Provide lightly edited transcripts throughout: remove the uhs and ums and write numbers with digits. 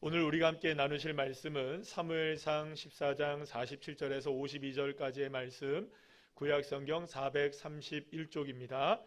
오늘 우리가 함께 나누실 말씀은 사무엘상 14장 47절에서 52절까지의 말씀, 구약성경 431쪽입니다.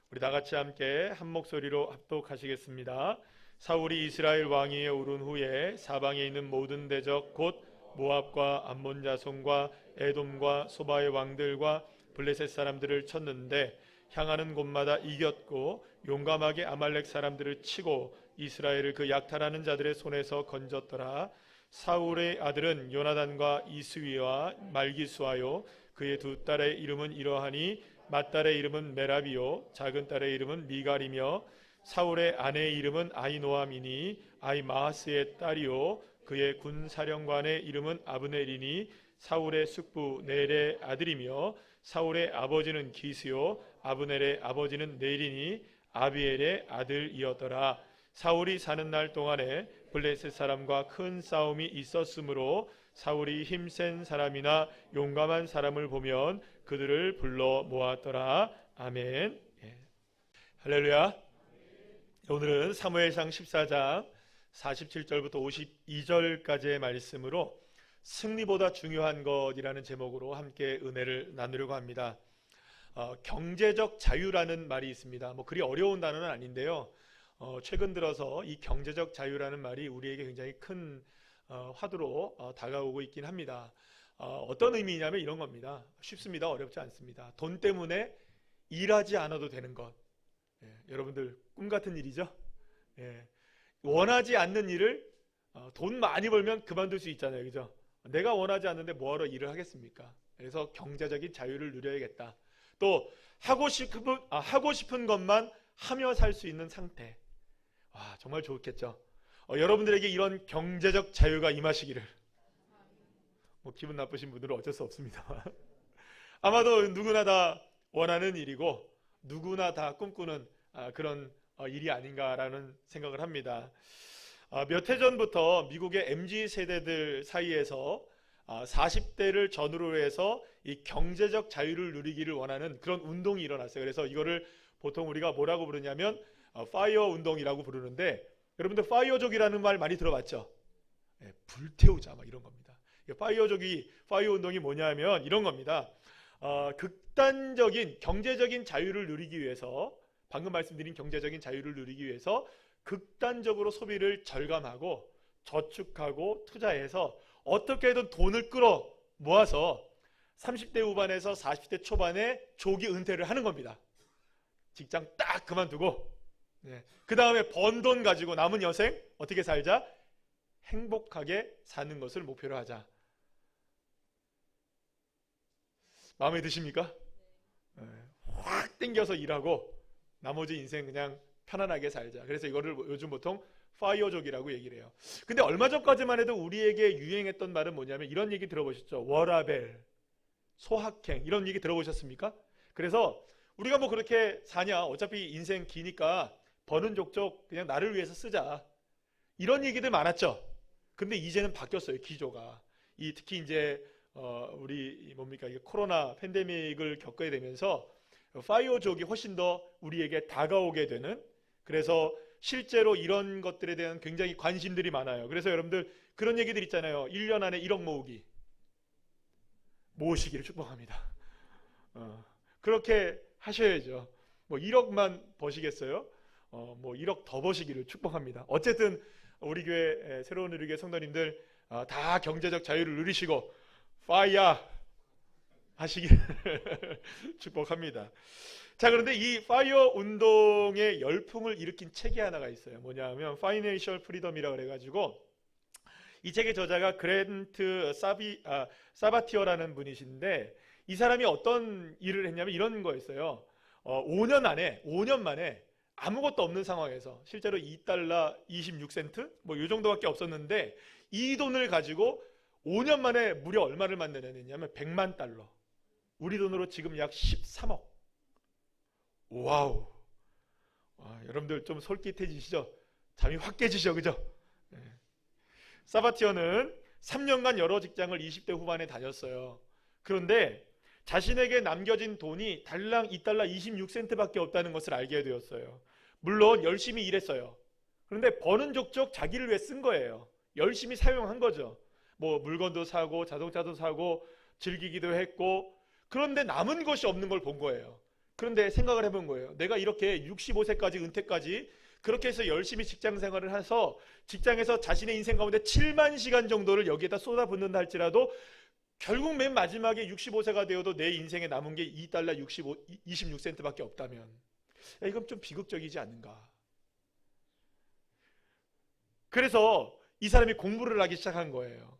우리 다같이 함께 한 목소리로 합독하시겠습니다. 사울이 이스라엘 왕위에 오른 후에 사방에 있는 모든 대적 곧 모압과 암몬 자손과 에돔과 소바의 왕들과 블레셋 사람들을 쳤는데 향하는 곳마다 이겼고 용감하게 아말렉 사람들을 치고 이스라엘을 그 약탈하는 자들의 손에서 건졌더라. 사울의 아들은 요나단과 이스위와 말기수하요, 그의 두 딸의 이름은 이러하니 맏딸의 이름은 메라비요 작은 딸의 이름은 미갈이며 사울의 아내의 이름은 아히노아미니 아히마하스의 딸이요 그의 군사령관의 이름은 아브넬이니 사울의 숙부 넬의 아들이며 사울의 아버지는 기스요 아브넬의 아버지는 넬이니 아비엘의 아들이었더라. 사울이 사는 날 동안에 블레셋 사람과 큰 싸움이 있었으므로 사울이 힘센 사람이나 용감한 사람을 보면 그들을 불러 모았더라. 아멘. 할렐루야. 오늘은 사무엘상 14장 47절부터 52절까지의 말씀으로 승리보다 중요한 것이라는 제목으로 함께 은혜를 나누려고 합니다. 경제적 자유라는 말이 있습니다. 그리 어려운 단어는 아닌데요. 최근 들어서 이 경제적 자유라는 말이 우리에게 굉장히 큰 화두로 다가오고 있긴 합니다. 어떤 의미냐면 이런 겁니다. 쉽습니다. 어렵지 않습니다. 돈 때문에 일하지 않아도 되는 것. 여러분들 꿈 같은 일이죠. 원하지 않는 일을 돈 많이 벌면 그만둘 수 있잖아요. 그죠? 내가 원하지 않는데 뭐하러 일을 하겠습니까? 그래서 경제적인 자유를 누려야겠다. 또 하고 싶은 것만 하며 살 수 있는 상태. 와, 정말 좋겠죠. 여러분들에게 이런 경제적 자유가 임하시기를. 기분 나쁘신 분들은 어쩔 수 없습니다. 아마도 누구나 다 원하는 일이고 누구나 다 꿈꾸는 그런 일이 아닌가라는 생각을 합니다. 몇 해 전부터 미국의 MZ 세대들 사이에서 40대를 전후로 해서 이 경제적 자유를 누리기를 원하는 그런 운동이 일어났어요. 그래서 이거를 보통 우리가 뭐라고 부르냐면 파이어 운동이라고 부르는데, 여러분들 파이어족이라는 말 많이 들어봤죠? 불태우자 막 이런 겁니다. 파이어 운동이 뭐냐면 이런 겁니다. 극단적인 경제적인 자유를 누리기 위해서, 방금 말씀드린 경제적인 자유를 누리기 위해서 극단적으로 소비를 절감하고 저축하고 투자해서 어떻게든 돈을 끌어 모아서 30대 후반에서 40대 초반에 조기 은퇴를 하는 겁니다. 직장 딱 그만두고 그 다음에 번 돈 가지고 남은 여생 어떻게 살자? 행복하게 사는 것을 목표로 하자. 마음에 드십니까? 확 땡겨서 일하고 나머지 인생 그냥 편안하게 살자. 그래서 이거를 요즘 보통 파이어족이라고 얘기를 해요. 근데 얼마 전까지만 해도 우리에게 유행했던 말은 뭐냐면 이런 얘기 들어보셨죠? 워라벨, 소확행, 이런 얘기 들어보셨습니까? 그래서 우리가 그렇게 사냐, 어차피 인생 기니까 버는 족족 그냥 나를 위해서 쓰자, 이런 얘기들 많았죠. 근데 이제는 바뀌었어요, 기조가. 특히 이제 우리 이게 코로나 팬데믹을 겪게 되면서 파이어족이 훨씬 더 우리에게 다가오게 되는, 그래서 실제로 이런 것들에 대한 굉장히 관심들이 많아요. 그래서 여러분들 그런 얘기들 있잖아요. 1년 안에 1억 모으시기를 축복합니다. 그렇게 하셔야죠. 1억만 버시겠어요? 1억 더 버시기를 축복합니다. 어쨌든 우리 교회 새로운 우리 교회 성도님들 다 경제적 자유를 누리시고 파이어 하시기를 축복합니다. 자, 그런데 이 파이어 운동의 열풍을 일으킨 책이 하나가 있어요. 뭐냐면 파이낸셜 프리덤이라고 그래가지고, 이 책의 저자가 그랜트 사바티어라는 분이신데, 이 사람이 어떤 일을 했냐면 이런 거였어요. 5년 만에 아무것도 없는 상황에서, 실제로 2달러 26센트 이 정도밖에 없었는데, 이 돈을 가지고 5년 만에 무려 얼마를 만들어냈냐면 100만 달러. 우리 돈으로 지금 약 13억. 와우. 여러분들 좀 솔깃해지시죠? 잠이 확 깨지죠, 그죠? 사바티어는 3년간 여러 직장을 20대 후반에 다녔어요. 그런데 자신에게 남겨진 돈이 달랑 2달러 26센트밖에 없다는 것을 알게 되었어요. 물론 열심히 일했어요. 그런데 버는 족족 자기를 위해 쓴 거예요. 열심히 사용한 거죠. 뭐 물건도 사고 자동차도 사고 즐기기도 했고, 그런데 남은 것이 없는 걸 본 거예요. 그런데 생각을 해본 거예요. 내가 이렇게 65세까지 은퇴까지 그렇게 해서 열심히 직장 생활을 해서 직장에서 자신의 인생 가운데 7만 시간 정도를 여기에다 쏟아붓는다 할지라도 결국 맨 마지막에 65세가 되어도 내 인생에 남은 게 2달러 26센트밖에 없다면, 야, 이건 좀 비극적이지 않는가. 그래서 이 사람이 공부를 하기 시작한 거예요.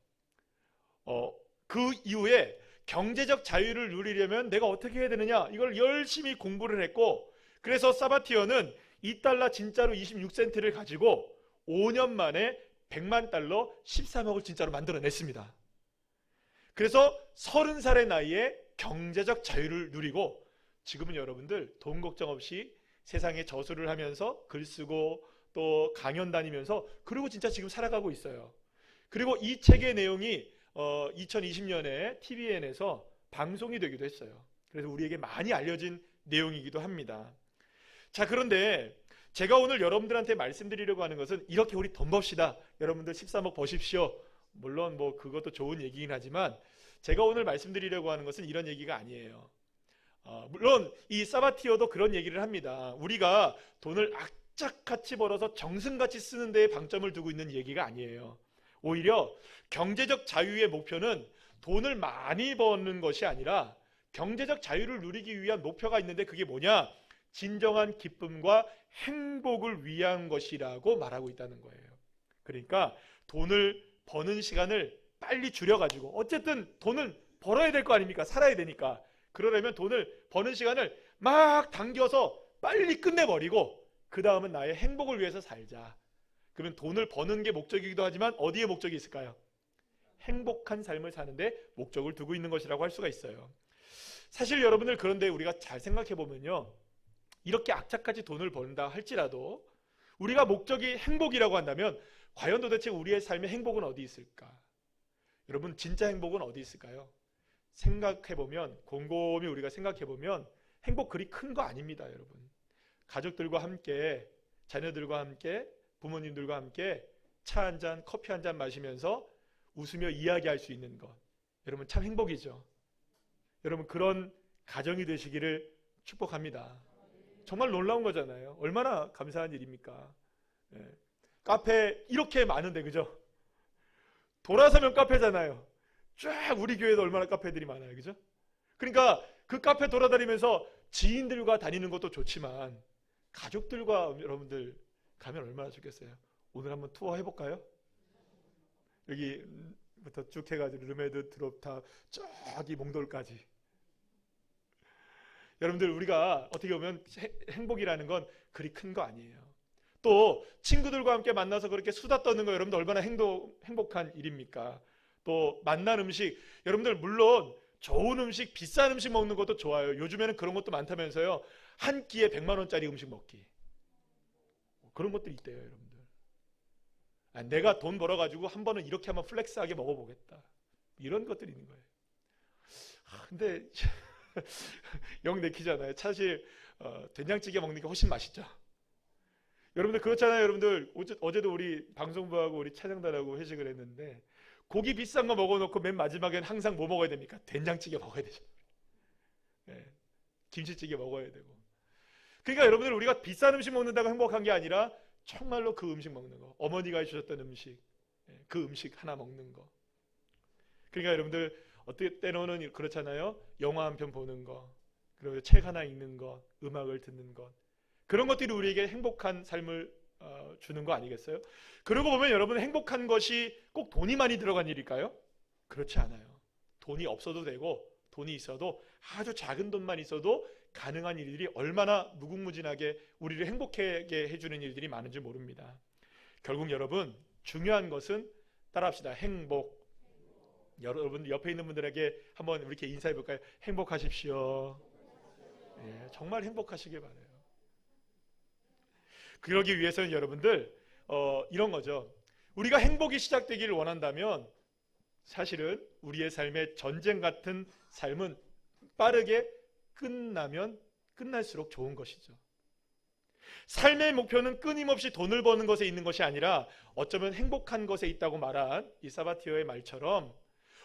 그 이후에 경제적 자유를 누리려면 내가 어떻게 해야 되느냐, 이걸 열심히 공부를 했고, 그래서 사바티어는 2달러 진짜로 26센트를 가지고 5년 만에 100만 달러 13억을 진짜로 만들어냈습니다. 그래서 30살의 나이에 경제적 자유를 누리고, 지금은 여러분들 돈 걱정 없이 세상에 저수를 하면서 글 쓰고 또 강연 다니면서 그리고 진짜 지금 살아가고 있어요. 그리고 이 책의 내용이 2020년에 TVN에서 방송이 되기도 했어요. 그래서 우리에게 많이 알려진 내용이기도 합니다. 자, 그런데 제가 오늘 여러분들한테 말씀드리려고 하는 것은, 이렇게 우리 돈 법시다, 여러분들 13억 버십시오, 물론 뭐 그것도 좋은 얘기긴 하지만 제가 오늘 말씀드리려고 하는 것은 이런 얘기가 아니에요. 물론 이 사바티어도 그런 얘기를 합니다. 우리가 돈을 악착같이 벌어서 정승같이 쓰는 데에 방점을 두고 있는 얘기가 아니에요. 오히려 경제적 자유의 목표는 돈을 많이 버는 것이 아니라 경제적 자유를 누리기 위한 목표가 있는데, 그게 뭐냐? 진정한 기쁨과 행복을 위한 것이라고 말하고 있다는 거예요. 그러니까 돈을 버는 시간을 빨리 줄여가지고, 어쨌든 돈을 벌어야 될 거 아닙니까? 살아야 되니까. 그러려면 돈을 버는 시간을 막 당겨서 빨리 끝내버리고 그 다음은 나의 행복을 위해서 살자. 그러면 돈을 버는 게 목적이기도 하지만 어디에 목적이 있을까요? 행복한 삶을 사는데 목적을 두고 있는 것이라고 할 수가 있어요. 사실 여러분들, 그런데 우리가 잘 생각해 보면요, 이렇게 악착같이 돈을 번다 할지라도 우리가 목적이 행복이라고 한다면 과연 도대체 우리의 삶의 행복은 어디 있을까? 여러분, 진짜 행복은 어디 있을까요? 생각해보면, 곰곰이 우리가 생각해보면 행복 그리 큰 거 아닙니다. 여러분, 가족들과 함께, 자녀들과 함께, 부모님들과 함께 차 한 잔, 커피 한 잔 마시면서 웃으며 이야기할 수 있는 것, 여러분 참 행복이죠. 여러분, 그런 가정이 되시기를 축복합니다. 정말 놀라운 거잖아요. 얼마나 감사한 일입니까? 카페 이렇게 많은데, 그죠? 돌아서면 카페잖아요. 쫙 우리 교회도 얼마나 카페들이 많아요, 그죠? 그러니까 그 카페 돌아다니면서 지인들과 다니는 것도 좋지만 가족들과 여러분들 가면 얼마나 좋겠어요. 오늘 한번 투어 해볼까요? 여기부터 쭉 해가지고 르메드, 드롭탑, 저기 몽돌까지. 여러분들, 우리가 어떻게 보면 행복이라는 건 그리 큰 거 아니에요. 또 친구들과 함께 만나서 그렇게 수다 떠는 거, 여러분들 얼마나 행복한 일입니까? 또 만난 음식, 여러분들 물론 좋은 음식, 비싼 음식 먹는 것도 좋아요. 요즘에는 그런 것도 많다면서요. 한 끼에 100만 원짜리 음식 먹기, 그런 것들이 있대요, 여러분들. 내가 돈 벌어가지고 한 번은 이렇게 한번 플렉스하게 먹어보겠다, 이런 것들이 있는 거예요. 근데 영 내키잖아요. 사실 된장찌개 먹는 게 훨씬 맛있죠. 여러분들 그렇잖아요. 여러분들 어제도 우리 방송부하고 우리 차장단하고 회식을 했는데, 고기 비싼 거 먹어놓고 맨 마지막엔 항상 뭐 먹어야 됩니까? 된장찌개 먹어야 되죠. 김치찌개 먹어야 되고. 그러니까 여러분들, 우리가 비싼 음식 먹는다고 행복한 게 아니라 정말로 그 음식 먹는 거, 어머니가 해주셨던 음식, 그 음식 하나 먹는 거. 그러니까 여러분들, 어떻게 때로는 그렇잖아요. 영화 한 편 보는 거, 그리고 책 하나 읽는 것, 음악을 듣는 것, 그런 것들이 우리에게 행복한 삶을 주는 거 아니겠어요? 그러고 보면 여러분, 행복한 것이 꼭 돈이 많이 들어간 일일까요? 그렇지 않아요. 돈이 없어도 되고 돈이 있어도, 아주 작은 돈만 있어도 가능한 일들이 얼마나 무궁무진하게 우리를 행복하게 해주는 일들이 많은지 모릅니다. 결국 여러분, 중요한 것은 따라합시다. 행복. 여러분 옆에 있는 분들에게 한번 이렇게 인사해 볼까요? 행복하십시오. 정말 행복하시길 바라요. 그러기 위해서는 여러분들 이런 거죠. 우리가 행복이 시작되기를 원한다면 사실은 우리의 삶의 전쟁 같은 삶은 빠르게 끝나면 끝날수록 좋은 것이죠. 삶의 목표는 끊임없이 돈을 버는 것에 있는 것이 아니라 어쩌면 행복한 것에 있다고 말한 이 사바티어의 말처럼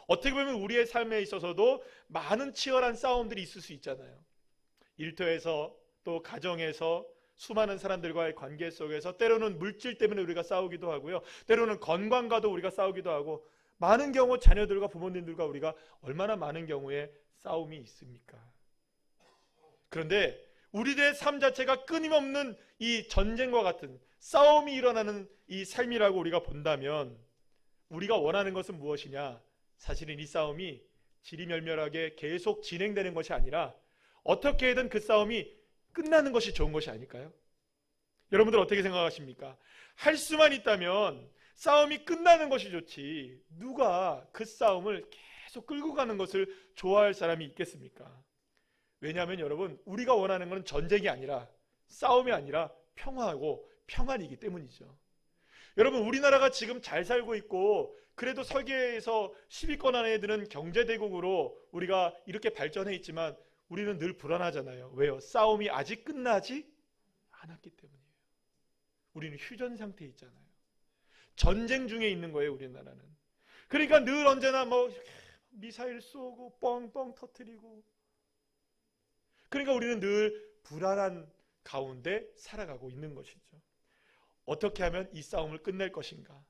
어떻게 보면 우리의 삶에 있어서도 많은 치열한 싸움들이 있을 수 있잖아요. 일터에서 또 가정에서 수많은 사람들과의 관계 속에서 때로는 물질 때문에 우리가 싸우기도 하고요. 때로는 건강과도 우리가 싸우기도 하고 많은 경우 자녀들과 부모님들과 우리가 얼마나 많은 경우에 싸움이 있습니까? 그런데 우리들의 삶 자체가 끊임없는 이 전쟁과 같은 싸움이 일어나는 이 삶이라고 우리가 본다면 우리가 원하는 것은 무엇이냐? 사실은 이 싸움이 지리멸멸하게 계속 진행되는 것이 아니라 어떻게든 그 싸움이 끝나는 것이 좋은 것이 아닐까요? 여러분들 어떻게 생각하십니까? 할 수만 있다면 싸움이 끝나는 것이 좋지 누가 그 싸움을 계속 끌고 가는 것을 좋아할 사람이 있겠습니까? 왜냐하면 여러분 우리가 원하는 것은 전쟁이 아니라 싸움이 아니라 평화하고 평안이기 때문이죠. 여러분 우리나라가 지금 잘 살고 있고 그래도 세계에서 10위권 안에 드는 경제대국으로 우리가 이렇게 발전해 있지만 우리는 늘 불안하잖아요. 왜요? 싸움이 아직 끝나지 않았기 때문이에요. 우리는 휴전 상태에 있잖아요. 전쟁 중에 있는 거예요, 우리나라는. 그러니까 늘 언제나 뭐 미사일 쏘고 뻥뻥 터뜨리고 그러니까 우리는 늘 불안한 가운데 살아가고 있는 것이죠. 어떻게 하면 이 싸움을 끝낼 것인가?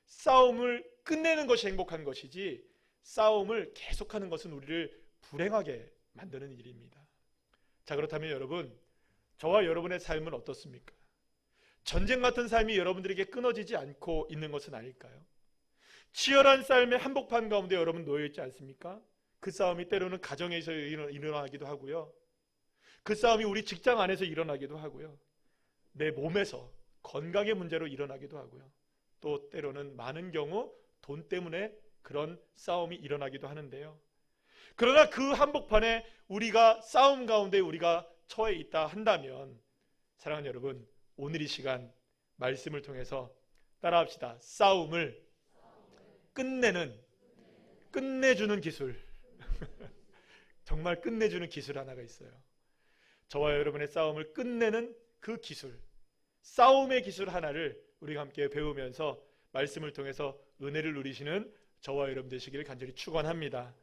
싸움을 끝내는 것이 행복한 것이지 싸움을 계속하는 것은 우리를 불행하게 만드는 일입니다. 자, 그렇다면 여러분, 저와 여러분의 삶은 어떻습니까? 전쟁 같은 삶이 여러분들에게 끊어지지 않고 있는 것은 아닐까요? 치열한 삶의 한복판 가운데 여러분 놓여 있지 않습니까? 그 싸움이 때로는 가정에서 일어나기도 하고요. 그 싸움이 우리 직장 안에서 일어나기도 하고요. 내 몸에서 건강의 문제로 일어나기도 하고요. 또 때로는 많은 경우 돈 때문에 그런 싸움이 일어나기도 하는데요. 그러나 그 한복판에 우리가 싸움 가운데 우리가 처해 있다 한다면 사랑하는 여러분, 오늘 이 시간 말씀을 통해서 따라합시다. 싸움을 끝내주는 기술. 정말 끝내주는 기술 하나가 있어요. 저와 여러분의 싸움을 끝내는 그 기술, 싸움의 기술 하나를 우리가 함께 배우면서 말씀을 통해서 은혜를 누리시는 저와 여러분 되시기를 간절히 축원합니다.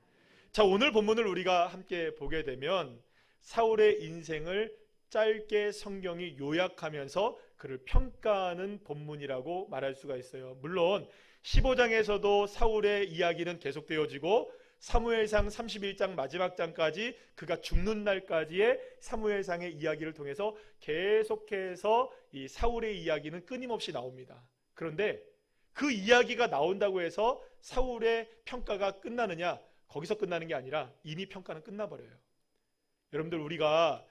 자, 오늘 본문을 우리가 함께 보게 되면 사울의 인생을 짧게 성경이 요약하면서 그를 평가하는 본문이라고 말할 수가 있어요. 물론 15장에서도 사울의 이야기는 계속되어지고 사무엘상 31장 마지막 장까지 그가 죽는 날까지의 사무엘상의 이야기를 통해서 계속해서 이 사울의 이야기는 끊임없이 나옵니다. 그런데 그 이야기가 나온다고 해서 사울의 평가가 끝나느냐? 거기서 끝나는 게 아니라 이미 평가는 끝나버려요. 여러분들 우리가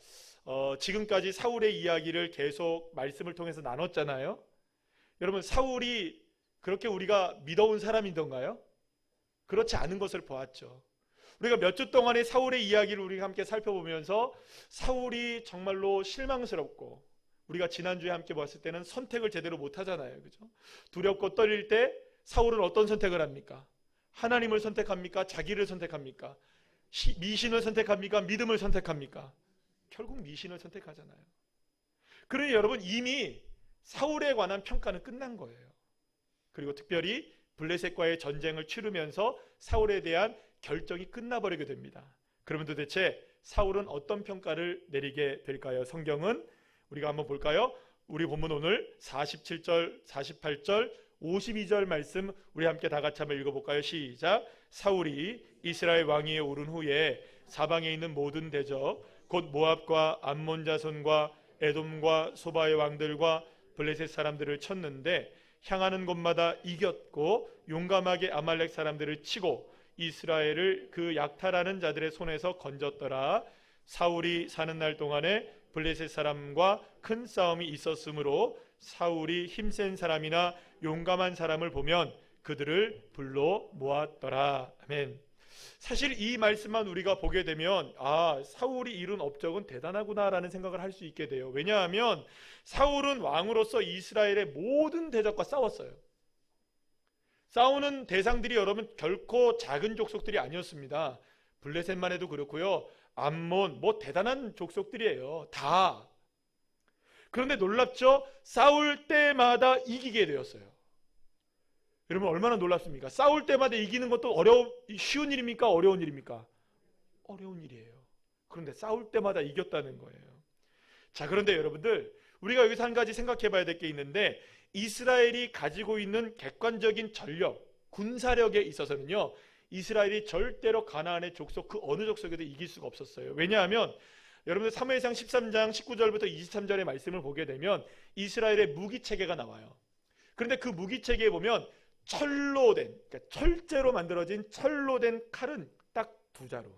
지금까지 사울의 이야기를 계속 말씀을 통해서 나눴잖아요. 여러분 사울이 그렇게 우리가 믿어온 사람이던가요? 그렇지 않은 것을 보았죠. 우리가 몇 주 동안의 사울의 이야기를 우리가 함께 살펴보면서 사울이 정말로 실망스럽고 우리가 지난주에 함께 봤을 때는 선택을 제대로 못하잖아요. 그죠? 두렵고 떨릴 때 사울은 어떤 선택을 합니까? 하나님을 선택합니까? 자기를 선택합니까? 미신을 선택합니까? 믿음을 선택합니까? 결국 미신을 선택하잖아요. 그러니 여러분 이미 사울에 관한 평가는 끝난 거예요. 그리고 특별히 블레셋과의 전쟁을 치르면서 사울에 대한 결정이 끝나버리게 됩니다. 그러면 도대체 사울은 어떤 평가를 내리게 될까요? 성경은 우리가 한번 볼까요? 우리 본문 오늘 47절, 48절, 52절 말씀 우리 함께 다 같이 한번 읽어볼까요? 시작. 사울이 이스라엘 왕위에 오른 후에 사방에 있는 모든 대적 곧 모압과 암몬 자손과 에돔과 소바의 왕들과 블레셋 사람들을 쳤는데 향하는 곳마다 이겼고 용감하게 아말렉 사람들을 치고 이스라엘을 그 약탈하는 자들의 손에서 건졌더라. 사울이 사는 날 동안에 블레셋 사람과 큰 싸움이 있었으므로 사울이 힘센 사람이나 용감한 사람을 보면 그들을 불러 모았더라. 아멘. 사실 이 말씀만 우리가 보게 되면 사울이 이룬 업적은 대단하구나라는 생각을 할 수 있게 돼요. 왜냐하면 사울은 왕으로서 이스라엘의 모든 대적과 싸웠어요. 싸우는 대상들이 여러분 결코 작은 족속들이 아니었습니다. 블레셋만 해도 그렇고요. 암몬 대단한 족속들이에요. 다. 그런데 놀랍죠? 싸울 때마다 이기게 되었어요. 여러분 얼마나 놀랍습니까? 싸울 때마다 이기는 것도 쉬운 일입니까? 어려운 일입니까? 어려운 일이에요. 그런데 싸울 때마다 이겼다는 거예요. 자, 그런데 여러분들 우리가 여기서 한 가지 생각해 봐야 될 게 있는데, 이스라엘이 가지고 있는 객관적인 전력, 군사력에 있어서는요, 이스라엘이 절대로 가나안의 족속 그 어느 족속에도 이길 수가 없었어요. 왜냐하면 여러분들 사무엘상 13장 19절부터 23절의 말씀을 보게 되면 이스라엘의 무기체계가 나와요. 그런데 그 무기체계에 보면 철로 된, 그러니까 철제로 만들어진 철로 된 칼은 딱 두 자루.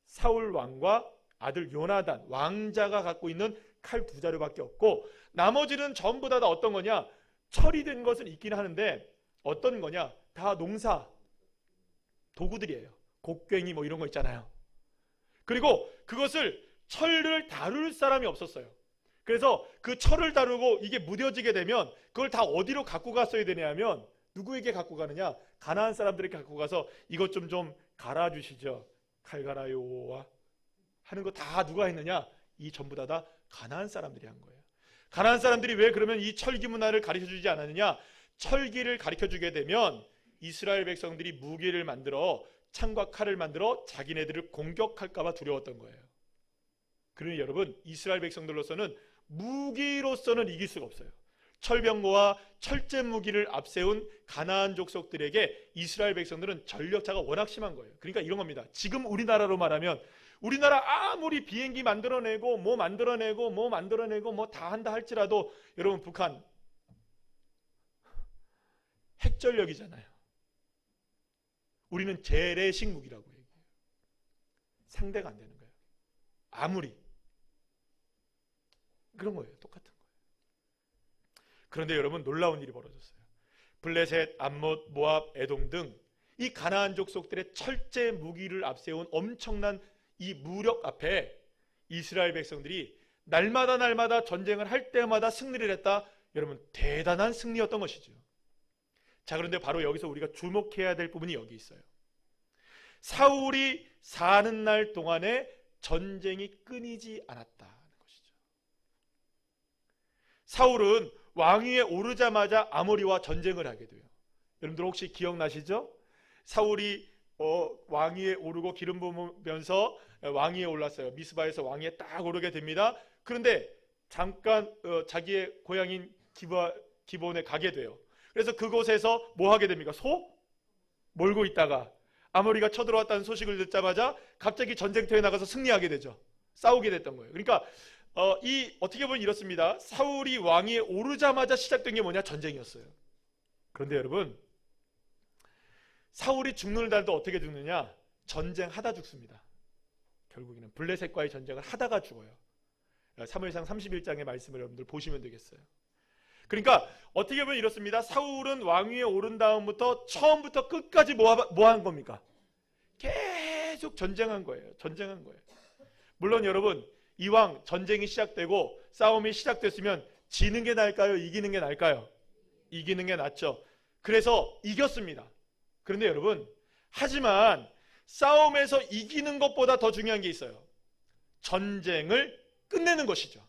사울 왕과 아들 요나단 왕자가 갖고 있는 칼 두 자루밖에 없고, 나머지는 전부 다 어떤 거냐? 철이 된 것은 있긴 하는데 어떤 거냐? 다 농사 도구들이에요. 곡괭이 뭐 이런 거 있잖아요. 그리고 그것을 철을 다룰 사람이 없었어요. 그래서 그 철을 다루고 이게 무뎌지게 되면 그걸 다 어디로 갖고 갔어야 되냐면, 누구에게 갖고 가느냐? 가나안 사람들에게 갖고 가서 이것 좀 갈아주시죠. 칼 갈아요와 하는 거 다 누가 했느냐? 이 전부 다 가나안 사람들이 한 거예요. 가나안 사람들이 왜 그러면 이 철기 문화를 가르쳐주지 않았느냐? 철기를 가르쳐주게 되면 이스라엘 백성들이 무기를 만들어, 창과 칼을 만들어 자기네들을 공격할까 봐 두려웠던 거예요. 그러니 여러분, 이스라엘 백성들로서는 무기로서는 이길 수가 없어요. 철병거와 철제 무기를 앞세운 가나안 족속들에게 이스라엘 백성들은 전력차가 워낙 심한 거예요. 그러니까 이런 겁니다. 지금 우리나라로 말하면, 우리나라 아무리 비행기 만들어내고 뭐 다 한다 할지라도 여러분, 북한 핵전력이잖아요. 우리는 재래식 무기라고 얘기해요. 상대가 안 되는 거예요. 아무리 그런 거예요. 똑같은 거예요. 그런데 여러분, 놀라운 일이 벌어졌어요. 블레셋, 암못, 모압, 에돔 등 이 가나안 족속들의 철제 무기를 앞세운 엄청난 이 무력 앞에 이스라엘 백성들이 날마다 전쟁을 할 때마다 승리를 했다. 여러분, 대단한 승리였던 것이죠. 자, 그런데 바로 여기서 우리가 주목해야 될 부분이 여기 있어요. 사울이 사는 날 동안에 전쟁이 끊이지 않았다는 것이죠. 사울은 왕위에 오르자마자 아모리와 전쟁을 하게 돼요. 여러분들 혹시 기억나시죠? 사울이 왕위에 오르고 기름 부으면서 왕위에 올랐어요. 미스바에서 왕위에 딱 오르게 됩니다. 그런데 잠깐 자기의 고향인 기브온에 가게 돼요. 그래서 그곳에서 뭐 하게 됩니까? 몰고 있다가 아모리가 쳐들어왔다는 소식을 듣자마자 갑자기 전쟁터에 나가서 승리하게 되죠. 싸우게 됐던 거예요. 그러니까 어떻게 보면 이렇습니다. 사울이 왕위에 오르자마자 시작된 게 뭐냐? 전쟁이었어요. 그런데 여러분, 사울이 죽는 날도 어떻게 죽느냐? 전쟁하다 죽습니다. 결국에는 블레셋과의 전쟁을 하다가 죽어요. 사무엘상 31장의 말씀을 여러분들 보시면 되겠어요. 그러니까 어떻게 보면 이렇습니다. 사울은 왕위에 오른 다음부터 처음부터 끝까지 뭐 한 겁니까? 계속 전쟁한 거예요. 물론 여러분, 이왕 전쟁이 시작되고 싸움이 시작됐으면 지는 게 나을까요? 이기는 게 나을까요? 이기는 게 낫죠. 그래서 이겼습니다. 그런데 여러분, 하지만 싸움에서 이기는 것보다 더 중요한 게 있어요. 전쟁을 끝내는 것이죠.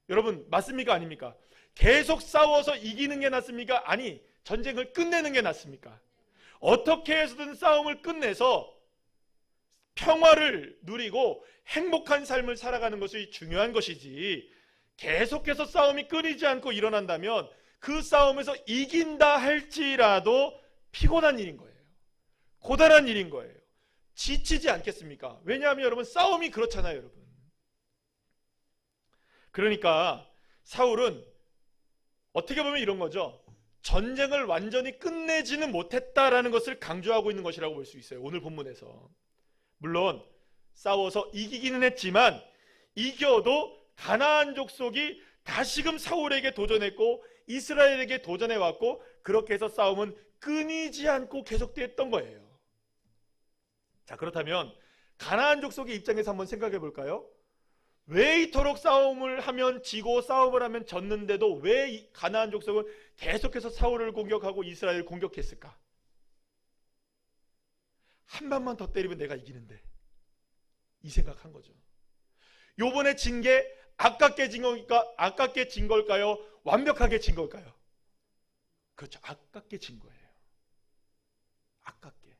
여러분, 맞습니까? 아닙니까? 계속 싸워서 이기는 게 낫습니까? 아니, 전쟁을 끝내는 게 낫습니까? 어떻게 해서든 싸움을 끝내서 평화를 누리고 행복한 삶을 살아가는 것이 중요한 것이지, 계속해서 싸움이 끊이지 않고 일어난다면 그 싸움에서 이긴다 할지라도 피곤한 일인 거예요. 고단한 일인 거예요. 지치지 않겠습니까? 왜냐하면 여러분, 싸움이 그렇잖아요, 여러분. 그러니까 사울은 어떻게 보면 이런 거죠. 전쟁을 완전히 끝내지는 못했다라는 것을 강조하고 있는 것이라고 볼 수 있어요. 오늘 본문에서. 물론 싸워서 이기기는 했지만, 이겨도 가나안 족속이 다시금 사울에게 도전했고 이스라엘에게 도전해왔고, 그렇게 해서 싸움은 끊이지 않고 계속됐던 거예요. 자, 그렇다면 가나안 족속의 입장에서 한번 생각해 볼까요? 왜 이토록 싸움을 하면 지고 싸움을 하면 졌는데도 왜 가나안 족속은 계속해서 사울을 공격하고 이스라엘을 공격했을까? 한 방만 더 때리면 내가 이기는데, 이 생각한 거죠. 요번에 진 게 아깝게 진 걸까요? 완벽하게 진 걸까요? 그렇죠. 아깝게 진 거예요. 아깝게.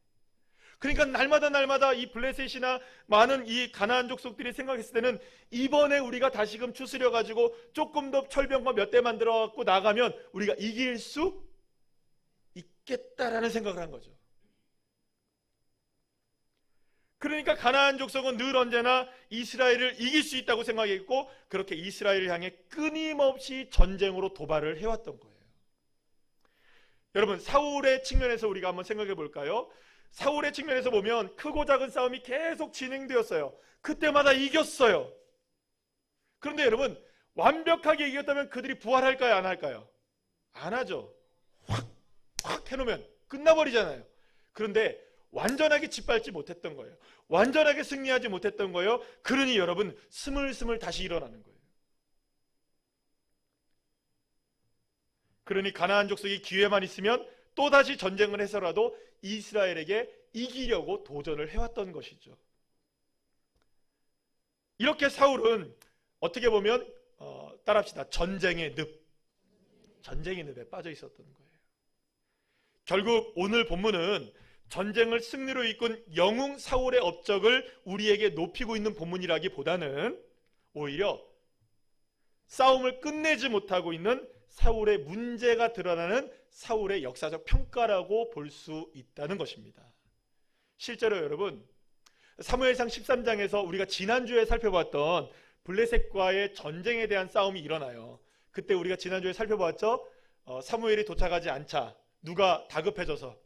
그러니까 날마다 이 블레셋이나 많은 이 가나안 족속들이 생각했을 때는 이번에 우리가 다시금 추스려 가지고 조금 더 철병과 몇 대 만들어 갖고 나가면 우리가 이길 수 있겠다라는 생각을 한 거죠. 그러니까 가나안 족속은 늘 언제나 이스라엘을 이길 수 있다고 생각했고, 그렇게 이스라엘을 향해 끊임없이 전쟁으로 도발을 해왔던 거예요. 여러분, 사울의 측면에서 우리가 한번 생각해 볼까요? 사울의 측면에서 보면 크고 작은 싸움이 계속 진행되었어요. 그때마다 이겼어요. 그런데 여러분, 완벽하게 이겼다면 그들이 부활할까요? 안 할까요? 안 하죠. 확 해놓으면 끝나버리잖아요. 그런데 완전하게 짓밟지 못했던 거예요. 완전하게 승리하지 못했던 거예요. 그러니 여러분, 스물스물 다시 일어나는 거예요. 그러니 가나안 족속이 기회만 있으면 또다시 전쟁을 해서라도 이스라엘에게 이기려고 도전을 해왔던 것이죠. 이렇게 사울은 어떻게 보면 따라합시다. 전쟁의 늪에 빠져 있었던 거예요. 결국 오늘 본문은 전쟁을 승리로 이끈 영웅 사울의 업적을 우리에게 높이고 있는 본문이라기보다는 오히려 싸움을 끝내지 못하고 있는 사울의 문제가 드러나는 사울의 역사적 평가라고 볼 수 있다는 것입니다. 실제로 여러분, 사무엘상 13장에서 우리가 지난주에 살펴봤던 블레셋과의 전쟁에 대한 싸움이 일어나요. 그때 우리가 지난주에 살펴봤죠. 사무엘이 도착하지 않자 누가 다급해져서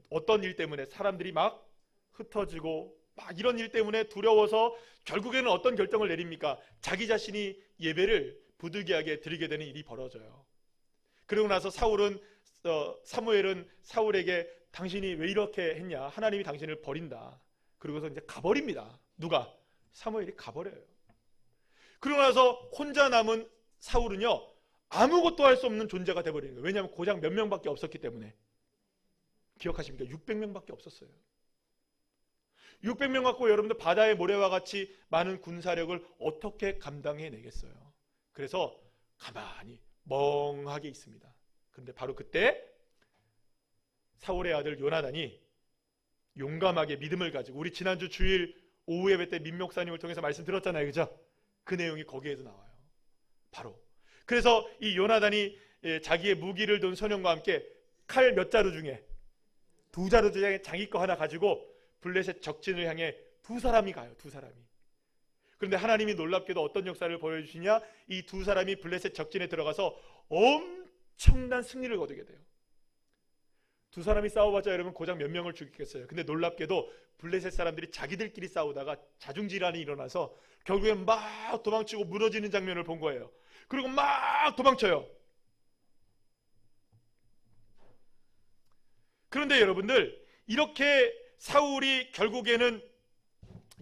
어떤 일 때문에 사람들이 막 흩어지고 막 이런 일 때문에 두려워서 결국에는 어떤 결정을 내립니까? 자기 자신이 예배를 부득이하게 드리게 되는 일이 벌어져요. 그러고 나서 사무엘은 사울에게 당신이 왜 이렇게 했냐? 하나님이 당신을 버린다. 그러고서 이제 가버립니다. 누가? 사무엘이 가버려요. 그러고 나서 혼자 남은 사울은요, 아무것도 할 수 없는 존재가 돼버리는 거예요. 왜냐하면 고작 몇 명밖에 없었기 때문에. 기억하십니까? 600명밖에 없었어요. 600명 갖고 여러분들 바다의 모래와 같이 많은 군사력을 어떻게 감당해내겠어요? 그래서 가만히 멍하게 있습니다. 그런데 바로 그때 사울의 아들 요나단이 용감하게 믿음을 가지고, 우리 지난주 주일 오후 예배 때 민 목사님을 통해서 말씀 들었잖아요. 그죠? 그 내용이 거기에도 나와요. 바로. 그래서 이 요나단이 자기의 무기를 든 소년과 함께 칼 몇 자루 중에 2자루 중에 자기 거 하나 가지고 블레셋 적진을 향해 2사람이 가요. 2사람이. 그런데 하나님이 놀랍게도 어떤 역사를 보여주시냐? 이 2사람이 블레셋 적진에 들어가서 엄청난 승리를 거두게 돼요. 2사람이 싸워봤자 여러분 고작 몇 명을 죽이겠어요. 근데 놀랍게도 블레셋 사람들이 자기들끼리 싸우다가 자중질환이 일어나서 결국엔 막 도망치고 무너지는 장면을 본 거예요. 그리고 막 도망쳐요. 그런데 여러분들, 이렇게 사울이 결국에는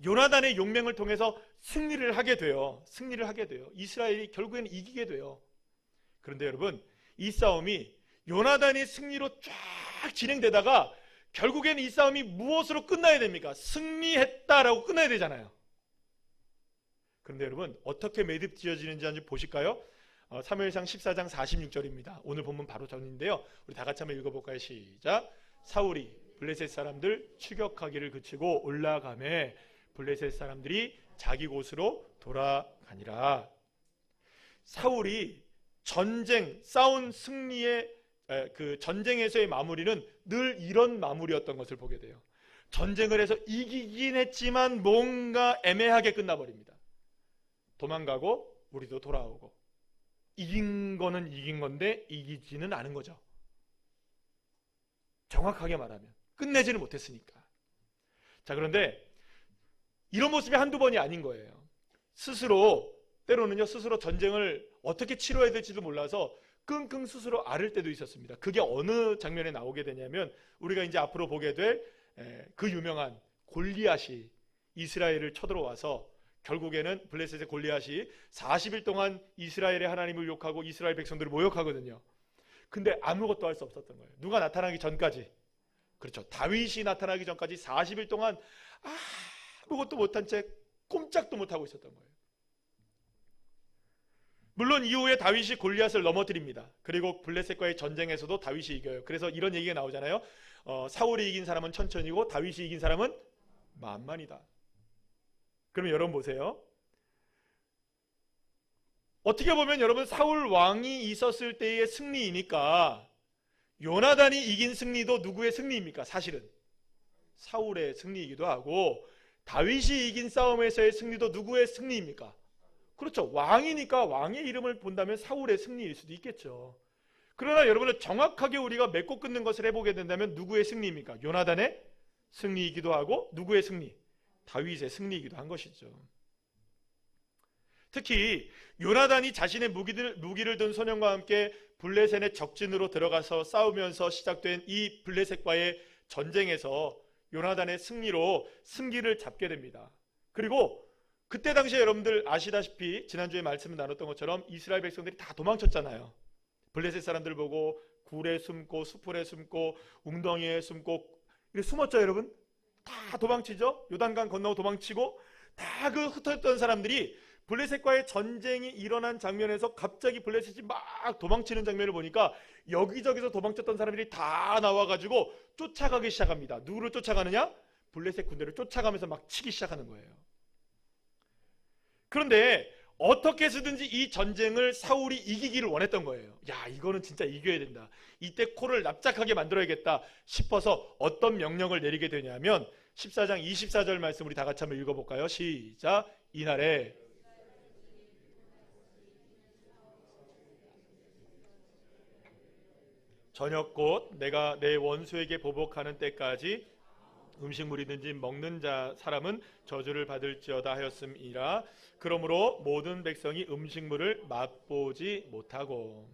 요나단의 용맹을 통해서 승리를 하게 돼요. 이스라엘이 결국에는 이기게 돼요. 그런데 여러분, 이 싸움이 요나단이 승리로 쫙 진행되다가 결국에는 이 싸움이 무엇으로 끝나야 됩니까? 승리했다라고 끝나야 되잖아요. 그런데 여러분, 어떻게 매듭 지어지는지 한번 보실까요? 사무엘상 14장 46절입니다. 오늘 본문 바로 전인데요. 우리 다 같이 한번 읽어볼까요? 시작. 사울이 블레셋 사람들 추격하기를 그치고 올라가매 블레셋 사람들이 자기 곳으로 돌아가니라. 사울이 싸운 승리의 그 전쟁에서의 마무리는 늘 이런 마무리였던 것을 보게 돼요. 전쟁을 해서 이기긴 했지만 뭔가 애매하게 끝나버립니다. 도망가고 우리도 돌아오고, 이긴 거는 이긴 건데 이기지는 않은 거죠. 정확하게 말하면 끝내지는 못했으니까. 자, 그런데 이런 모습이 한두 번이 아닌 거예요. 때로는요 스스로 전쟁을 어떻게 치러야 될지도 몰라서 끙끙 스스로 앓을 때도 있었습니다. 그게 어느 장면에 나오게 되냐면, 우리가 이제 앞으로 보게 될 그 유명한 골리앗이 이스라엘을 쳐들어와서 결국에는 블레셋의 골리앗이 40일 동안 이스라엘의 하나님을 욕하고 이스라엘 백성들을 모욕하거든요. 근데 아무것도 할 수 없었던 거예요. 누가 나타나기 전까지. 그렇죠. 다윗이 나타나기 전까지 40일 동안 아무것도 못한 채 꼼짝도 못하고 있었던 거예요. 물론 이후에 다윗이 골리앗을 넘어뜨립니다. 그리고 블레셋과의 전쟁에서도 다윗이 이겨요. 그래서 이런 얘기가 나오잖아요. 사울이 이긴 사람은 천천이고 다윗이 이긴 사람은 만만이다. 그러면 여러분 보세요. 어떻게 보면 여러분 사울 왕이 있었을 때의 승리이니까 요나단이 이긴 승리도 누구의 승리입니까? 사실은 사울의 승리이기도 하고 다윗이 이긴 싸움에서의 승리도 누구의 승리입니까? 그렇죠. 왕이니까 왕의 이름을 본다면 사울의 승리일 수도 있겠죠. 그러나 여러분은 정확하게 우리가 맺고 끊는 것을 해보게 된다면 누구의 승리입니까? 요나단의 승리이기도 하고 누구의 승리? 다윗의 승리이기도 한 것이죠. 특히 요나단이 자신의 무기를 든 소년과 함께 블레셋의 적진으로 들어가서 싸우면서 시작된 이 블레셋과의 전쟁에서 요나단의 승리로 승기를 잡게 됩니다. 그리고 그때 당시에 여러분들 아시다시피 지난주에 말씀을 나눴던 것처럼 이스라엘 백성들이 다 도망쳤잖아요. 블레셋 사람들 보고 굴에 숨고 수풀에 숨고 웅덩이에 숨고 이렇게 숨었죠. 여러분 다 도망치죠. 요단강 건너고 도망치고 다 그 흩어졌던 사람들이 블레셋과의 전쟁이 일어난 장면에서 갑자기 블레셋이 막 도망치는 장면을 보니까 여기저기서 도망쳤던 사람들이 다 나와가지고 쫓아가기 시작합니다. 누구를 쫓아가느냐? 블레셋 군대를 쫓아가면서 막 치기 시작하는 거예요. 그런데 어떻게 해서든지 이 전쟁을 사울이 이기기를 원했던 거예요. 야, 이거는 진짜 이겨야 된다. 이때 코를 납작하게 만들어야겠다 싶어서 어떤 명령을 내리게 되냐면 14장 24절 말씀 우리 다 같이 한번 읽어볼까요? 시작. 이날에 저녁 곧 내가 내 원수에게 보복하는 때까지 음식물이든지 먹는 사람은 저주를 받을지어다 하였음이라. 그러므로 모든 백성이 음식물을 맛보지 못하고.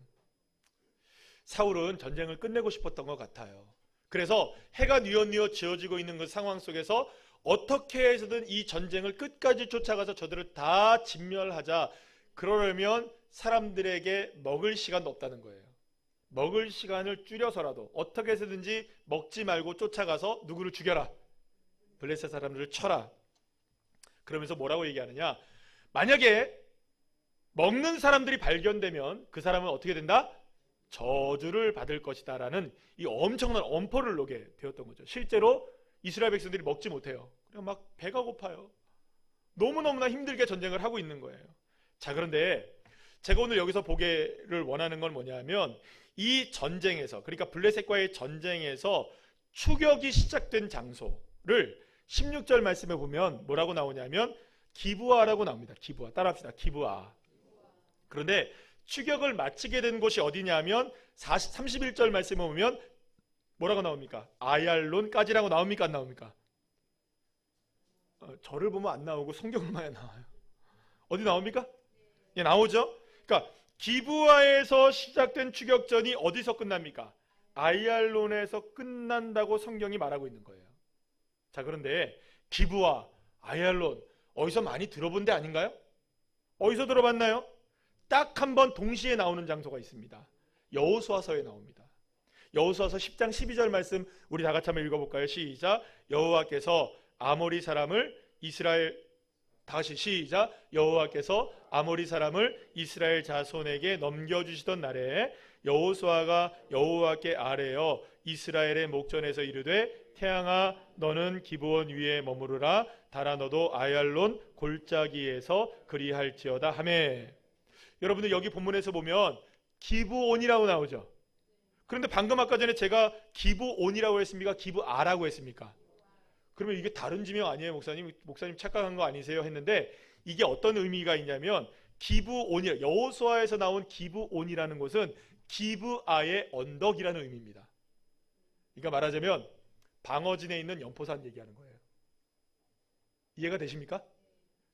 사울은 전쟁을 끝내고 싶었던 것 같아요. 그래서 해가 뉘엿뉘엿 지어지고 있는 그 상황 속에서 어떻게 해서든 이 전쟁을 끝까지 쫓아가서 저들을 다 진멸하자. 그러려면 사람들에게 먹을 시간도 없다는 거예요. 먹을 시간을 줄여서라도 어떻게 해서든지 먹지 말고 쫓아가서 누구를 죽여라. 블레셋 사람들을 쳐라. 그러면서 뭐라고 얘기하느냐? 만약에 먹는 사람들이 발견되면 그 사람은 어떻게 된다? 저주를 받을 것이다 라는 이 엄청난 엄포를 놓게 되었던 거죠. 실제로 이스라엘 백성들이 먹지 못해요. 그냥 막 배가 고파요. 너무너무나 힘들게 전쟁을 하고 있는 거예요. 자, 그런데 제가 오늘 여기서 보기를 원하는 건 뭐냐면 이 전쟁에서, 그러니까 블레셋과의 전쟁에서 추격이 시작된 장소를 16절 말씀에 보면 뭐라고 나오냐면 기브아라고 나옵니다. 기브아. 따라합시다. 기브아. 그런데 추격을 마치게 된 곳이 어디냐면 31절 말씀에 보면 뭐라고 나옵니까? 아얄론까지라고 나옵니까? 안 나옵니까? 저를 보면 안 나오고 성경을만 나와요. 어디 나옵니까? 예, 나오죠? 그러니까 기브아에서 시작된 추격전이 어디서 끝납니까? 아얄론에서 끝난다고 성경이 말하고 있는 거예요. 자, 그런데 기브아, 아얄론 어디서 많이 들어본 데 아닌가요? 어디서 들어봤나요? 딱 한 번 동시에 나오는 장소가 있습니다. 여호수아서에 나옵니다. 여호수아서 10장 12절 말씀 우리 다 같이 한번 읽어볼까요? 시작. 여호와께서 아모리 사람을 다시 시작. 여호와께서 아모리 사람을 이스라엘 자손에게 넘겨주시던 날에 여호수아가 여호와께 아뢰어 이스라엘의 목전에서 이르되 태양아 너는 기브온 위에 머무르라 달아 너도 아얄론 골짜기에서 그리할지어다 하매. 여러분들 여기 본문에서 보면 기브온이라고 나오죠. 그런데 방금 아까 전에 제가 기브온이라고 했습니까? 기브아라고 했습니까? 그러면 이게 다른 지명 아니에요, 목사님? 목사님 착각한 거 아니세요? 했는데 이게 어떤 의미가 있냐면 기브온이, 여호수아에서 나온 기브온이라는 곳은 기브아의 언덕이라는 의미입니다. 그러니까 말하자면 방어진에 있는 연포산 얘기하는 거예요. 이해가 되십니까?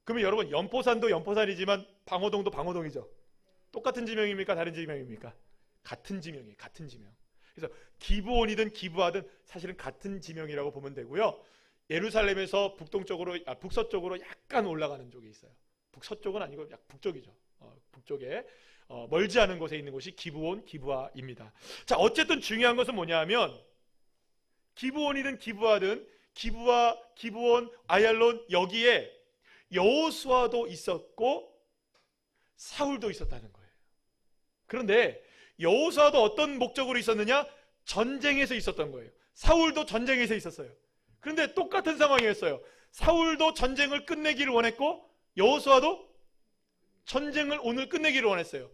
그러면 여러분 연포산도 연포산이지만 방어동도 방어동이죠. 똑같은 지명입니까? 다른 지명입니까? 같은 지명이에요. 같은 지명. 그래서 기브온이든 기브아든 사실은 같은 지명이라고 보면 되고요. 예루살렘에서 북서쪽으로 약간 올라가는 쪽에 있어요. 북서쪽은 아니고 약 북쪽이죠. 북쪽에 멀지 않은 곳에 있는 곳이 기브온, 기브아입니다. 자, 어쨌든 중요한 것은 뭐냐면 기브온이든 기브아든 기브아, 기브온, 아얄론 여기에 여호수아도 있었고 사울도 있었다는 거예요. 그런데 여호수아도 어떤 목적으로 있었느냐? 전쟁에서 있었던 거예요. 사울도 전쟁에서 있었어요. 그런데 똑같은 상황이었어요. 사울도 전쟁을 끝내기를 원했고 여호수아도 전쟁을 오늘 끝내기를 원했어요.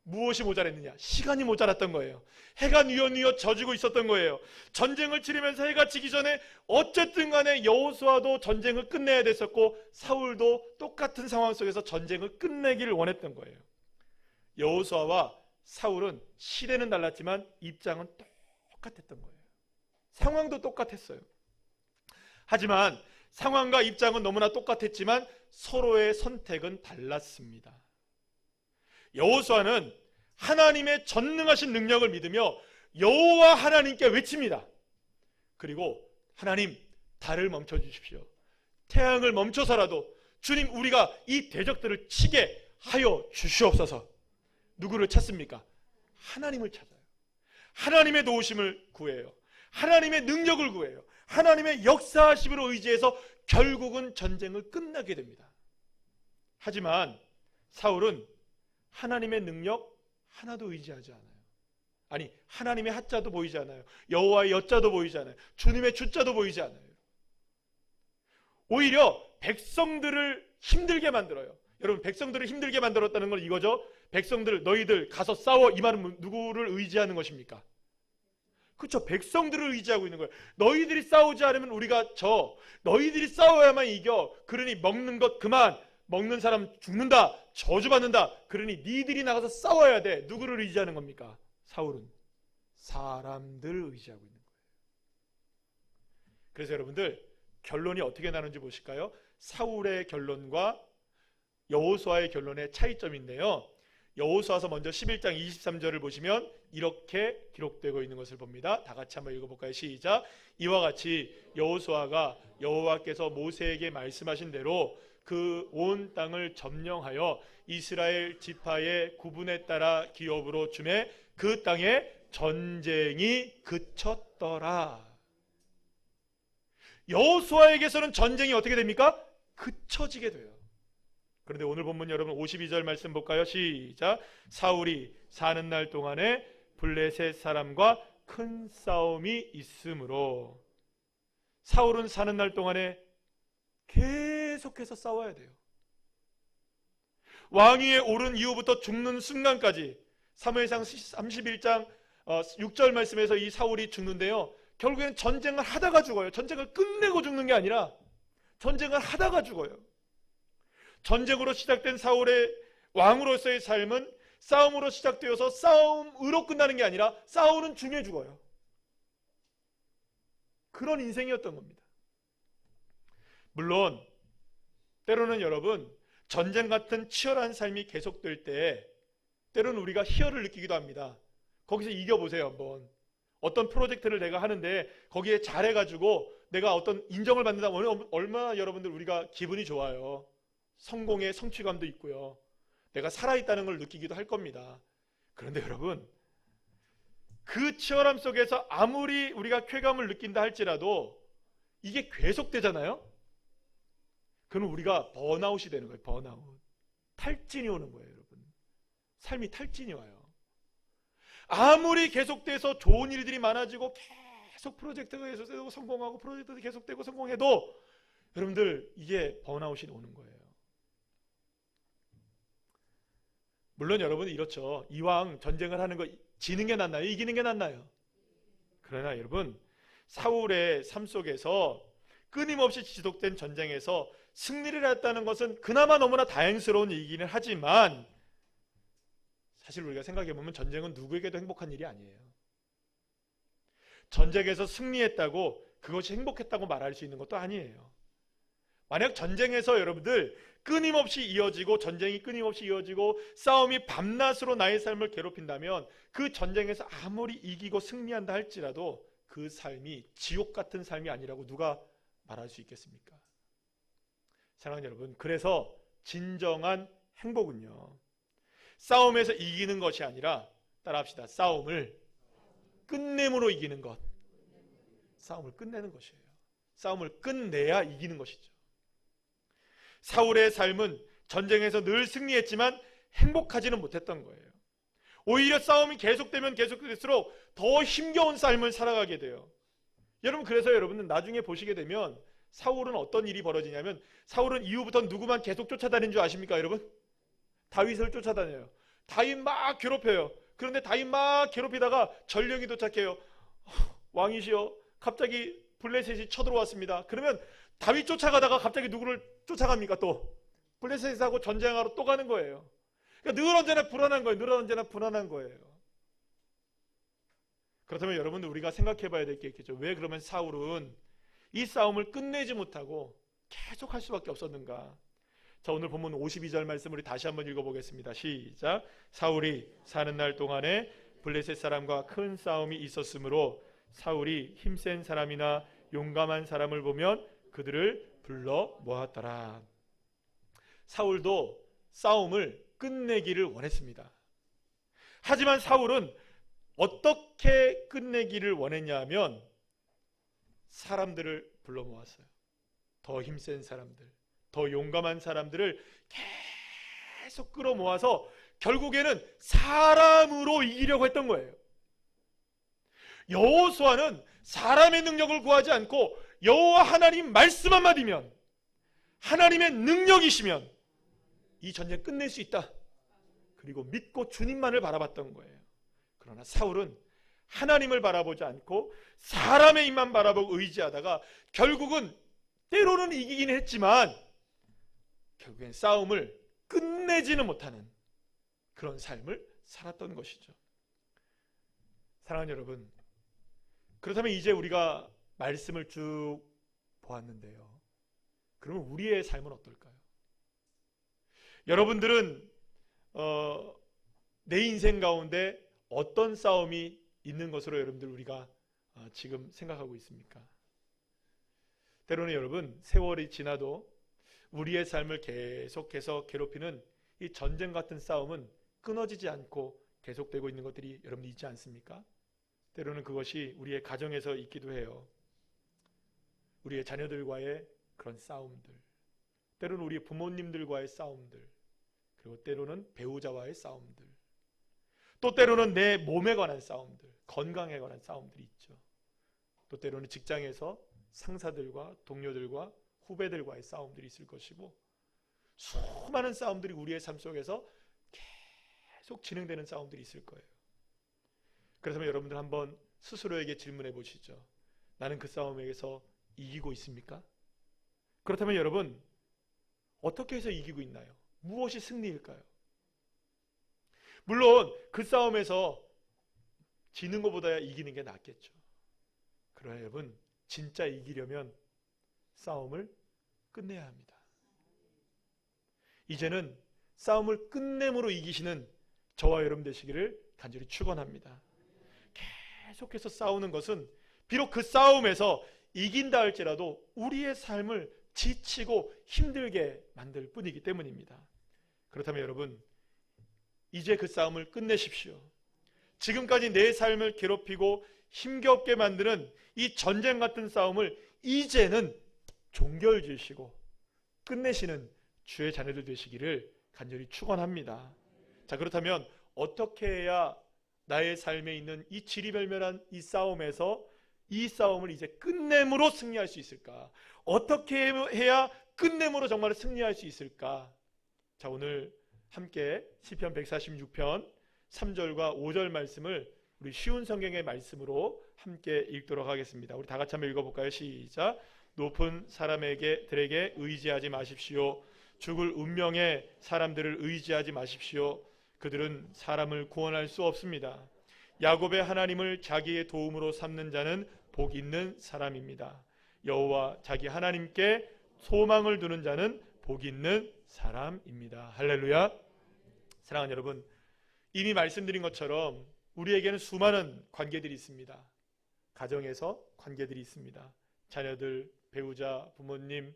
무엇이 모자랐느냐? 시간이 모자랐던 거예요. 해가 뉘어뉘어 져지고 있었던 거예요. 전쟁을 치르면서 해가 지기 전에 어쨌든 간에 여호수아도 전쟁을 끝내야 됐었고 사울도 똑같은 상황 속에서 전쟁을 끝내기를 원했던 거예요. 여호수아와 사울은 시대는 달랐지만 입장은 똑같았던 거예요. 상황도 똑같았어요. 하지만 상황과 입장은 너무나 똑같았지만 서로의 선택은 달랐습니다. 여호수아는 하나님의 전능하신 능력을 믿으며 여호와 하나님께 외칩니다. 그리고 하나님, 달을 멈춰주십시오. 태양을 멈춰서라도 주님, 우리가 이 대적들을 치게 하여 주시옵소서. 누구를 찾습니까? 하나님을 찾아요. 하나님의 도우심을 구해요. 하나님의 능력을 구해요. 하나님의 역사하심으로 의지해서 결국은 전쟁을 끝나게 됩니다. 하지만 사울은 하나님의 능력 하나도 의지하지 않아요. 아니, 하나님의 하자도 보이지 않아요. 여호와의 여자도 보이지 않아요. 주님의 주자도 보이지 않아요. 오히려 백성들을 힘들게 만들어요. 여러분, 백성들을 힘들게 만들었다는 건 이거죠. 백성들, 너희들 가서 싸워, 이 말은 누구를 의지하는 것입니까? 그렇죠. 백성들을 의지하고 있는 거예요. 너희들이 싸우지 않으면 우리가 져. 너희들이 싸워야만 이겨. 그러니 먹는 것 그만. 먹는 사람 죽는다. 저주받는다. 그러니 니들이 나가서 싸워야 돼. 누구를 의지하는 겁니까? 사울은 사람들을 의지하고 있는 거예요. 그래서 여러분들, 결론이 어떻게 나는지 보실까요? 사울의 결론과 여호수아의 결론의 차이점인데요. 여호수아서 먼저 11장 23절을 보시면 이렇게 기록되고 있는 것을 봅니다. 다 같이 한번 읽어볼까요? 시작. 이와 같이 여호수아가 여호와께서 모세에게 말씀하신 대로 그 온 땅을 점령하여 이스라엘 지파의 구분에 따라 기업으로 주매 그 땅에 전쟁이 그쳤더라. 여호수아에게서는 전쟁이 어떻게 됩니까? 그쳐지게 돼요. 그런데 오늘 본문 여러분 52절 말씀 볼까요? 시작. 사울이 사는 날 동안에 블레셋 사람과 큰 싸움이 있으므로. 사울은 사는 날 동안에 계속해서 싸워야 돼요. 왕위에 오른 이후부터 죽는 순간까지. 사무엘상 31장 6절 말씀에서 이 사울이 죽는데요, 결국에는 전쟁을 하다가 죽어요. 전쟁을 끝내고 죽는 게 아니라 전쟁을 하다가 죽어요. 전쟁으로 시작된 사울의 왕으로서의 삶은 싸움으로 시작되어서 싸움으로 끝나는 게 아니라 싸우는 중에 죽어요. 그런 인생이었던 겁니다. 물론 때로는 여러분, 전쟁 같은 치열한 삶이 계속될 때 때로는 우리가 희열을 느끼기도 합니다. 거기서 이겨보세요. 한번 어떤 프로젝트를 내가 하는데 거기에 잘해가지고 내가 어떤 인정을 받는다, 얼마나 여러분들 우리가 기분이 좋아요. 성공의 성취감도 있고요. 내가 살아있다는 걸 느끼기도 할 겁니다. 그런데 여러분, 그 치열함 속에서 아무리 우리가 쾌감을 느낀다 할지라도 이게 계속되잖아요. 그럼 우리가 번아웃이 되는 거예요. 번아웃. 탈진이 오는 거예요. 여러분, 삶이 탈진이 와요. 아무리 계속돼서 좋은 일들이 많아지고 계속 프로젝트가 계속되고 성공하고 프로젝트도 계속되고 성공해도 여러분들 이게 번아웃이 오는 거예요. 물론 여러분 이렇죠. 이왕 전쟁을 하는 거 지는 게 낫나요? 이기는 게 낫나요? 그러나 여러분, 사울의 삶 속에서 끊임없이 지속된 전쟁에서 승리를 했다는 것은 그나마 너무나 다행스러운 얘기는 하지만 사실 우리가 생각해보면 전쟁은 누구에게도 행복한 일이 아니에요. 전쟁에서 승리했다고 그것이 행복했다고 말할 수 있는 것도 아니에요. 만약 전쟁에서 여러분들 끊임없이 이어지고 전쟁이 끊임없이 이어지고 싸움이 밤낮으로 나의 삶을 괴롭힌다면 그 전쟁에서 아무리 이기고 승리한다 할지라도 그 삶이 지옥 같은 삶이 아니라고 누가 말할 수 있겠습니까? 사랑하는 여러분, 그래서 진정한 행복은요, 싸움에서 이기는 것이 아니라, 따라합시다, 싸움을 끝냄으로 이기는 것. 싸움을 끝내는 것이에요. 싸움을 끝내야 이기는 것이죠. 사울의 삶은 전쟁에서 늘 승리했지만 행복하지는 못했던 거예요. 오히려 싸움이 계속되면 계속될수록 더 힘겨운 삶을 살아가게 돼요. 여러분, 그래서 여러분은 나중에 보시게 되면 사울은 어떤 일이 벌어지냐면, 사울은 이후부터 누구만 계속 쫓아다니는 줄 아십니까 여러분? 다윗을 쫓아다녀요. 다윗 막 괴롭혀요. 그런데 다윗 막 괴롭히다가 전령이 도착해요. 왕이시여, 갑자기 블레셋이 쳐들어왔습니다. 그러면 다윗 쫓아가다가 갑자기 누구를 쫓아갑니까? 또 블레셋하고 전쟁하러 또 가는 거예요. 그러니까 늘 언제나 불안한 거예요. 늘 언제나 불안한 거예요. 그렇다면 여러분들, 우리가 생각해 봐야 될 게 있겠죠. 왜 그러면 사울은 이 싸움을 끝내지 못하고 계속 할 수밖에 없었는가? 자, 오늘 본문 52절 말씀 우리 다시 한번 읽어보겠습니다. 시작. 사울이 사는 날 동안에 블레셋 사람과 큰 싸움이 있었으므로 사울이 힘센 사람이나 용감한 사람을 보면 그들을 불러 모았더라. 사울도 싸움을 끝내기를 원했습니다. 하지만 사울은 어떻게 끝내기를 원했냐 하면 사람들을 불러 모았어요. 더 힘센 사람들, 더 용감한 사람들을 계속 끌어모아서 결국에는 사람으로 이기려고 했던 거예요. 여호수아는 사람의 능력을 구하지 않고 여호와 하나님 말씀 한마디면, 하나님의 능력이시면 이 전쟁 끝낼 수 있다, 그리고 믿고 주님만을 바라봤던 거예요. 그러나 사울은 하나님을 바라보지 않고 사람의 입만 바라보고 의지하다가 결국은 때로는 이기긴 했지만 결국엔 싸움을 끝내지는 못하는 그런 삶을 살았던 것이죠. 사랑하는 여러분, 그렇다면 이제 우리가 말씀을 쭉 보았는데요, 그러면 우리의 삶은 어떨까요? 여러분들은 내 인생 가운데 어떤 싸움이 있는 것으로 여러분들 우리가 지금 생각하고 있습니까? 때로는 여러분, 세월이 지나도 우리의 삶을 계속해서 괴롭히는 이 전쟁 같은 싸움은 끊어지지 않고 계속되고 있는 것들이 여러분 있지 않습니까? 때로는 그것이 우리의 가정에서 있기도 해요. 우리의 자녀들과의 그런 싸움들, 때로는 우리 부모님들과의 싸움들, 그리고 때로는 배우자와의 싸움들, 또 때로는 내 몸에 관한 싸움들, 건강에 관한 싸움들이 있죠. 또 때로는 직장에서 상사들과 동료들과 후배들과의 싸움들이 있을 것이고, 수많은 싸움들이 우리의 삶 속에서 계속 진행되는 싸움들이 있을 거예요. 그래서 여러분들 한번 스스로에게 질문해 보시죠. 나는 그 싸움에서 이기고 있습니까? 그렇다면 여러분, 어떻게 해서 이기고 있나요? 무엇이 승리일까요? 물론 그 싸움에서 지는 것보다 이기는 게 낫겠죠. 그러나 여러분, 진짜 이기려면 싸움을 끝내야 합니다. 이제는 싸움을 끝냄으로 이기시는 저와 여러분 되시기를 간절히 축원합니다. 계속해서 싸우는 것은 비록 그 싸움에서 이긴다 할지라도 우리의 삶을 지치고 힘들게 만들 뿐이기 때문입니다. 그렇다면 여러분, 이제 그 싸움을 끝내십시오. 지금까지 내 삶을 괴롭히고 힘겹게 만드는 이 전쟁 같은 싸움을 이제는 종결지으시고 끝내시는 주의 자녀들 되시기를 간절히 축원합니다. 자, 그렇다면 어떻게 해야 나의 삶에 있는 이 지리멸멸한 이 싸움에서 이 싸움을 이제 끝냄으로 승리할 수 있을까? 어떻게 해야 끝냄으로 정말 승리할 수 있을까? 자, 오늘 함께 시편 146편 3절과 5절 말씀을 우리 쉬운 성경의 말씀으로 함께 읽도록 하겠습니다. 우리 다 같이 한번 읽어볼까요? 시작. 높은 사람들에게 의지하지 마십시오. 죽을 운명의 사람들을 의지하지 마십시오. 그들은 사람을 구원할 수 없습니다. 야곱의 하나님을 자기의 도움으로 삼는 자는 복 있는 사람입니다. 여호와 자기 하나님께 소망을 두는 자는 복 있는 사람입니다. 할렐루야. 사랑하는 여러분, 이미 말씀드린 것처럼 우리에게는 수많은 관계들이 있습니다. 가정에서 관계들이 있습니다. 자녀들, 배우자, 부모님,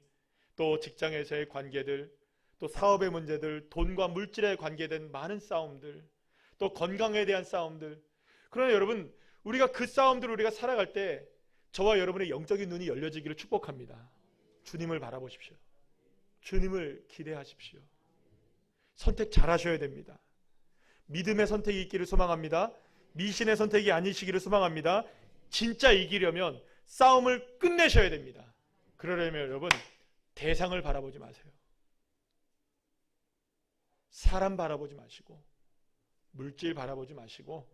또 직장에서의 관계들, 또 사업의 문제들, 돈과 물질에 관계된 많은 싸움들, 또 건강에 대한 싸움들. 그러나 여러분, 우리가 그 싸움들을 우리가 살아갈 때 저와 여러분의 영적인 눈이 열려지기를 축복합니다. 주님을 바라보십시오. 주님을 기대하십시오. 선택 잘 하셔야 됩니다. 믿음의 선택이 있기를 소망합니다. 미신의 선택이 아니시기를 소망합니다. 진짜 이기려면 싸움을 끝내셔야 됩니다. 그러려면 여러분, 대상을 바라보지 마세요. 사람 바라보지 마시고, 물질 바라보지 마시고,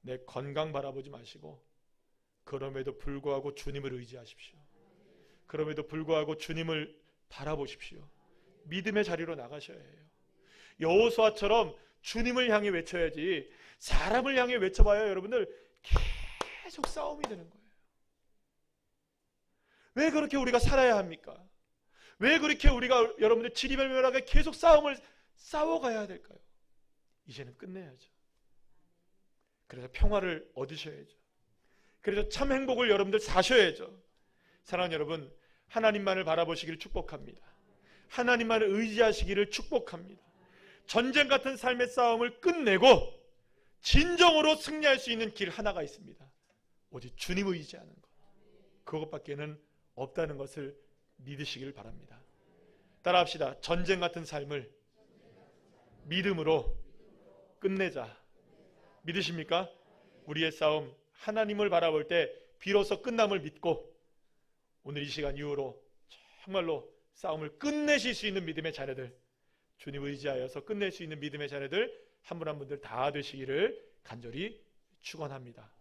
내 건강 바라보지 마시고, 그럼에도 불구하고 주님을 의지하십시오. 그럼에도 불구하고 주님을 바라보십시오. 믿음의 자리로 나가셔야 해요. 여호수아처럼 주님을 향해 외쳐야지, 사람을 향해 외쳐봐야 여러분들 계속 싸움이 되는 거예요. 왜 그렇게 우리가 살아야 합니까? 왜 그렇게 우리가 여러분들 지리멸멸하게 계속 싸워가야 될까요? 이제는 끝내야죠. 그래서 평화를 얻으셔야죠. 그래서 참 행복을 여러분들 사셔야죠. 사랑하는 여러분, 하나님만을 바라보시기를 축복합니다. 하나님만을 의지하시기를 축복합니다. 전쟁 같은 삶의 싸움을 끝내고 진정으로 승리할 수 있는 길 하나가 있습니다. 오직 주님 의지하는 것. 그것밖에는 없다는 것을 믿으시길 바랍니다. 따라합시다. 전쟁 같은 삶을 믿음으로 끝내자. 믿으십니까? 우리의 싸움, 하나님을 바라볼 때 비로소 끝남을 믿고 오늘 이 시간 이후로 정말로 싸움을 끝내실 수 있는 믿음의 자녀들, 주님 의지하여서 끝낼 수 있는 믿음의 자녀들 한 분 한 분들 다 되시기를 간절히 축원합니다.